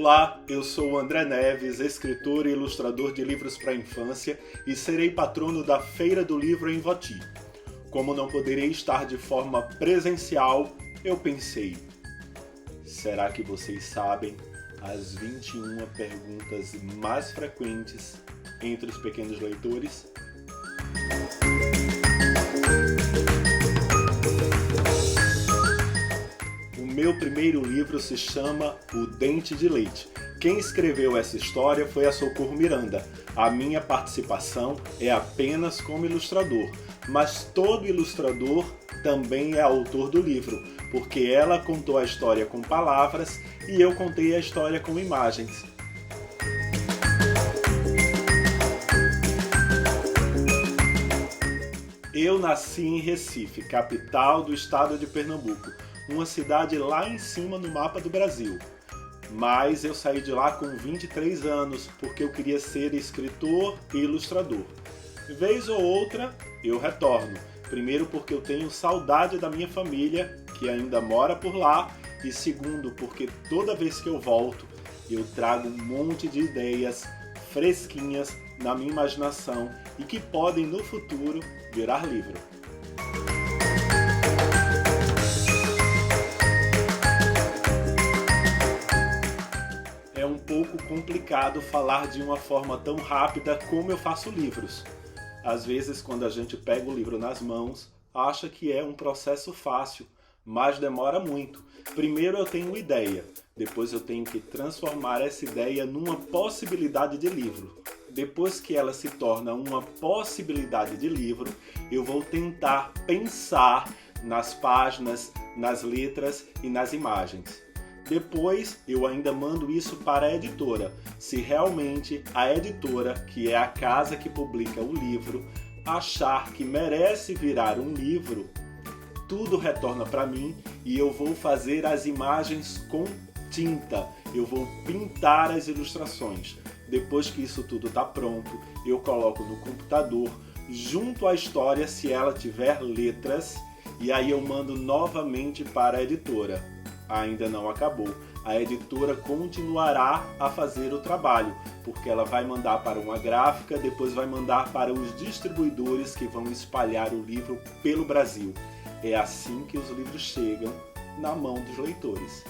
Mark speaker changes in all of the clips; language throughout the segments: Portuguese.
Speaker 1: Olá, eu sou o André Neves, escritor e ilustrador de livros para a infância e serei patrono da Feira do Livro em Voti. Como não poderei estar de forma presencial, eu pensei, será que vocês sabem as 21 perguntas mais frequentes entre os pequenos leitores? O meu primeiro livro se chama O Dente de Leite. Quem escreveu essa história foi a Socorro Miranda. A minha participação é apenas como ilustrador, mas todo ilustrador também é autor do livro, porque ela contou a história com palavras e eu contei a história com imagens. Eu nasci em Recife, capital do estado de Pernambuco, uma cidade lá em cima no mapa do Brasil. Mas eu saí de lá com 23 anos, porque eu queria ser escritor e ilustrador. Vez ou outra, eu retorno. Primeiro porque eu tenho saudade da minha família, que ainda mora por lá, e segundo porque toda vez que eu volto, eu trago um monte de ideias fresquinhas na minha imaginação e que podem no futuro virar livro. É um pouco complicado falar de uma forma tão rápida como eu faço livros. Às vezes, quando a gente pega o livro nas mãos, acha que é um processo fácil, mas demora muito. Primeiro eu tenho uma ideia, depois eu tenho que transformar essa ideia numa possibilidade de livro. Depois que ela se torna uma possibilidade de livro, eu vou tentar pensar nas páginas, nas letras e nas imagens. Depois, eu ainda mando isso para a editora. Se realmente a editora, que é a casa que publica o livro, achar que merece virar um livro, tudo retorna para mim e eu vou fazer as imagens com tinta. Eu vou pintar as ilustrações. Depois que isso tudo está pronto, eu coloco no computador, junto à história, se ela tiver letras, e aí eu mando novamente para a editora. Ainda não acabou. A editora continuará a fazer o trabalho, porque ela vai mandar para uma gráfica, depois vai mandar para os distribuidores que vão espalhar o livro pelo Brasil. É assim que os livros chegam na mão dos leitores.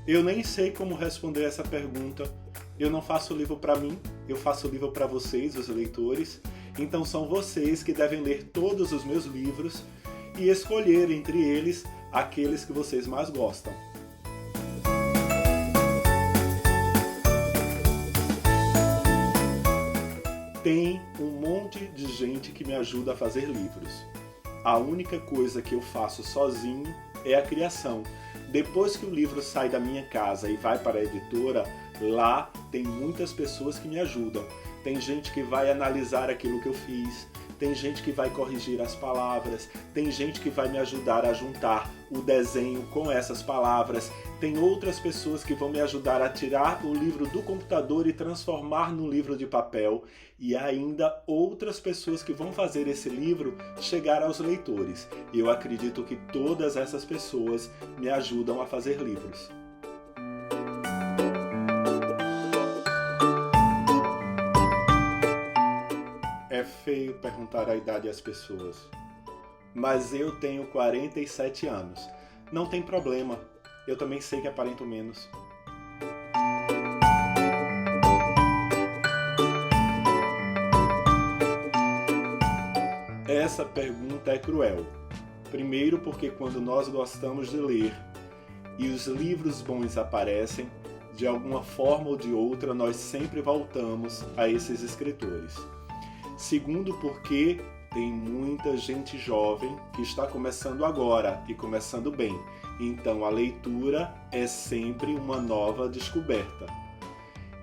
Speaker 1: Eu nem sei como responder essa pergunta. Eu não faço livro para mim, eu faço livro para vocês, os leitores. Então são vocês que devem ler todos os meus livros e escolher entre eles aqueles que vocês mais gostam. Tem um monte de gente que me ajuda a fazer livros. A única coisa que eu faço sozinho é a criação. Depois que o livro sai da minha casa e vai para a editora, lá tem muitas pessoas que me ajudam. Tem gente que vai analisar aquilo que eu fiz, tem gente que vai corrigir as palavras, tem gente que vai me ajudar a juntar o desenho com essas palavras, tem outras pessoas que vão me ajudar a tirar o livro do computador e transformar no livro de papel, e ainda outras pessoas que vão fazer esse livro chegar aos leitores. Eu acredito que todas essas pessoas me ajudam a fazer livros. É feio perguntar a idade às pessoas, mas eu tenho 47 anos. Não tem problema, eu também sei que aparento menos. Essa pergunta é cruel. Primeiro porque quando nós gostamos de ler e os livros bons aparecem, de alguma forma ou de outra nós sempre voltamos a esses escritores. Segundo porque tem muita gente jovem que está começando agora e começando bem. Então a leitura é sempre uma nova descoberta.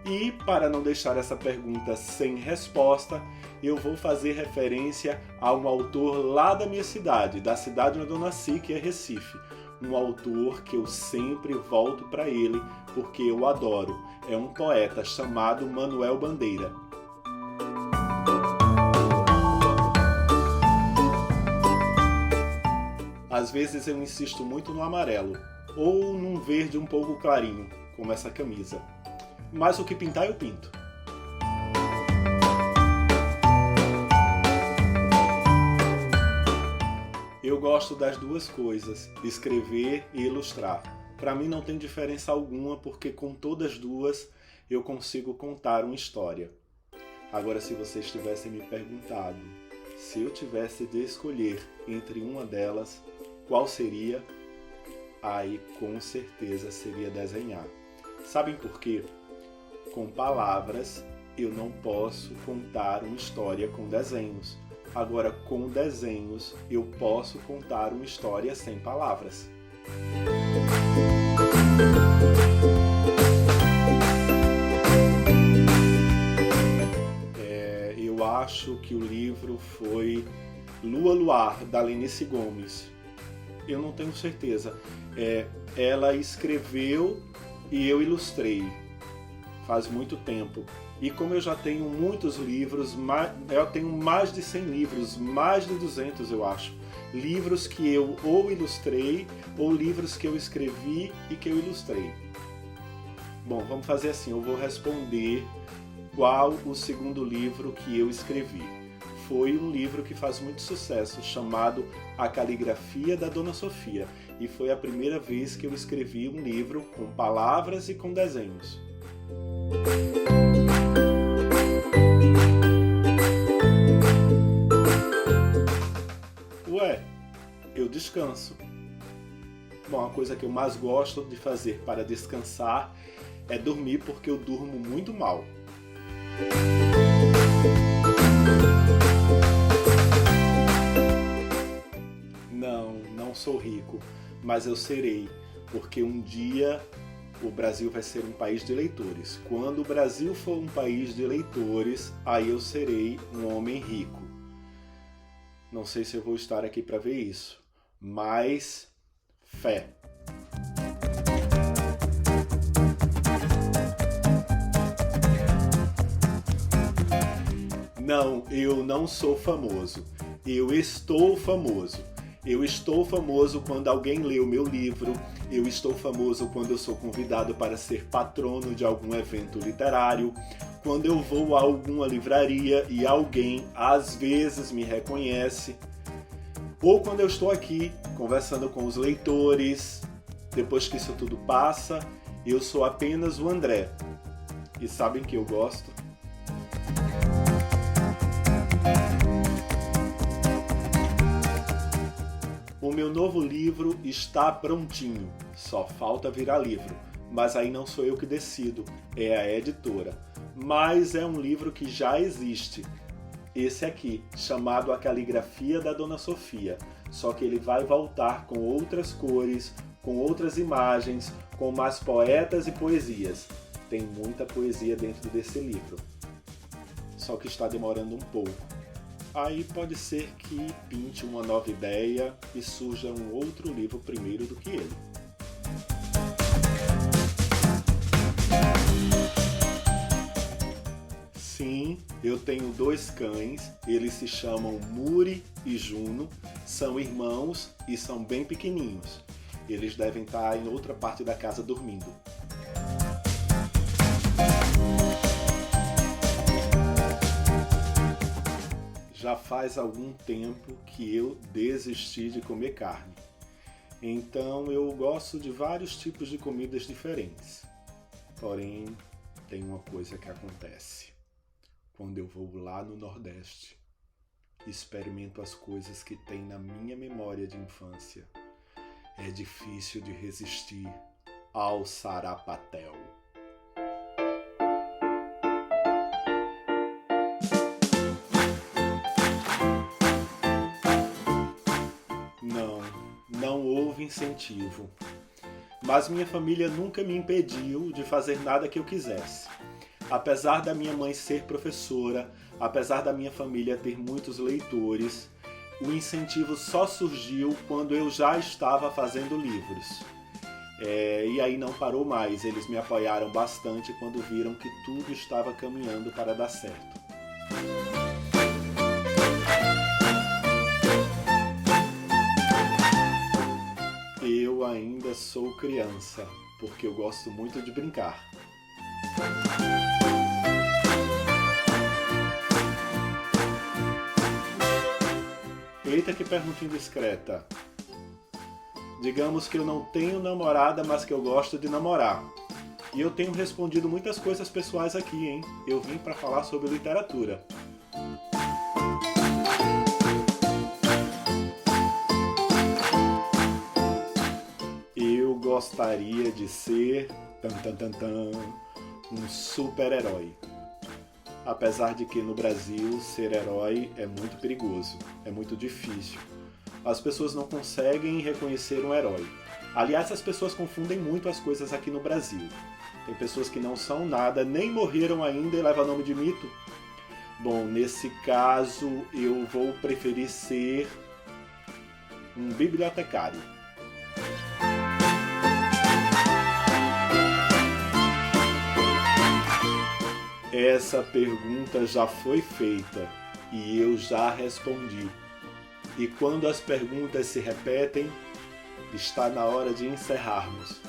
Speaker 1: E para não deixar essa pergunta sem resposta, eu vou fazer referência a um autor lá da minha cidade, da cidade onde eu nasci, que é Recife. Um autor que eu sempre volto para ele porque eu adoro. É um poeta chamado Manuel Bandeira. Às vezes eu insisto muito no amarelo, ou num verde um pouco clarinho, como essa camisa. Mas o que pintar eu pinto. Eu gosto das duas coisas, escrever e ilustrar. Para mim não tem diferença alguma, porque com todas duas eu consigo contar uma história. Agora, se vocês tivessem me perguntado se eu tivesse de escolher entre uma delas, qual seria? Aí com certeza seria desenhar. Sabem por quê? Com palavras eu não posso contar uma história com desenhos. Agora, com desenhos, eu posso contar uma história sem palavras. Eu acho que o livro foi Lua Luar, da Lenice Gomes. Eu não tenho certeza. Ela escreveu e eu ilustrei. Faz muito tempo. E como eu já tenho muitos livros, eu tenho mais de 100 livros, mais de 200 eu acho. Livros que eu ou ilustrei, ou livros que eu escrevi e que eu ilustrei. Bom, vamos fazer assim, eu vou responder qual o segundo livro que eu escrevi. Foi um livro que faz muito sucesso, chamado A Caligrafia da Dona Sofia. E foi a primeira vez que eu escrevi um livro com palavras e com desenhos. Eu descanso. Bom, a coisa que eu mais gosto de fazer para descansar é dormir, porque eu durmo muito mal. Não sou rico, mas eu serei, porque um dia o Brasil vai ser um país de leitores. Quando o Brasil for um país de leitores, aí eu serei um homem rico. Não sei se eu vou estar aqui para ver isso, mas fé. Não, eu não sou famoso. Eu estou famoso. Eu estou famoso quando alguém lê o meu livro. Eu estou famoso quando eu sou convidado para ser patrono de algum evento literário. Quando eu vou a alguma livraria e alguém às vezes me reconhece. Ou quando eu estou aqui conversando com os leitores. Depois que isso tudo passa, eu sou apenas o André. E sabem que eu gosto? O meu novo livro está prontinho, só falta virar livro. Mas aí não sou eu que decido, é a editora. Mas é um livro que já existe. Esse aqui, chamado A Caligrafia da Dona Sofia. Só que ele vai voltar com outras cores, com outras imagens, com mais poetas e poesias. Tem muita poesia dentro desse livro. Só que está demorando um pouco. Aí pode ser que pinte uma nova ideia e surja um outro livro primeiro do que ele. Sim, eu tenho 2 cães, eles se chamam Muri e Juno, são irmãos e são bem pequeninhos. Eles devem estar em outra parte da casa dormindo. Já faz algum tempo que eu desisti de comer carne. Então eu gosto de vários tipos de comidas diferentes. Porém, tem uma coisa que acontece. Quando eu vou lá no Nordeste, experimento as coisas que tem na minha memória de infância. É difícil de resistir ao sarapatel. Não houve incentivo. Mas minha família nunca me impediu de fazer nada que eu quisesse. Apesar da minha mãe ser professora, apesar da minha família ter muitos leitores, o incentivo só surgiu quando eu já estava fazendo livros. E aí não parou mais, eles me apoiaram bastante quando viram que tudo estava caminhando para dar certo. sou criança, porque eu gosto muito de brincar. Eita, que pergunta indiscreta. Digamos que eu não tenho namorada, mas que eu gosto de namorar. E eu tenho respondido muitas coisas pessoais aqui, hein? Eu vim para falar sobre literatura. Eu gostaria de ser um super-herói. Apesar de que no Brasil ser herói é muito perigoso, é muito difícil. As pessoas não conseguem reconhecer um herói. Aliás, as pessoas confundem muito as coisas aqui no Brasil. Tem pessoas que não são nada, nem morreram ainda e levam nome de mito. Bom, nesse caso eu vou preferir ser um bibliotecário. Essa pergunta já foi feita e eu já respondi. E quando as perguntas se repetem, está na hora de encerrarmos.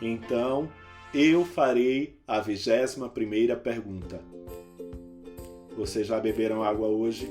Speaker 1: Então, eu farei a 21ª pergunta. Vocês já beberam água hoje?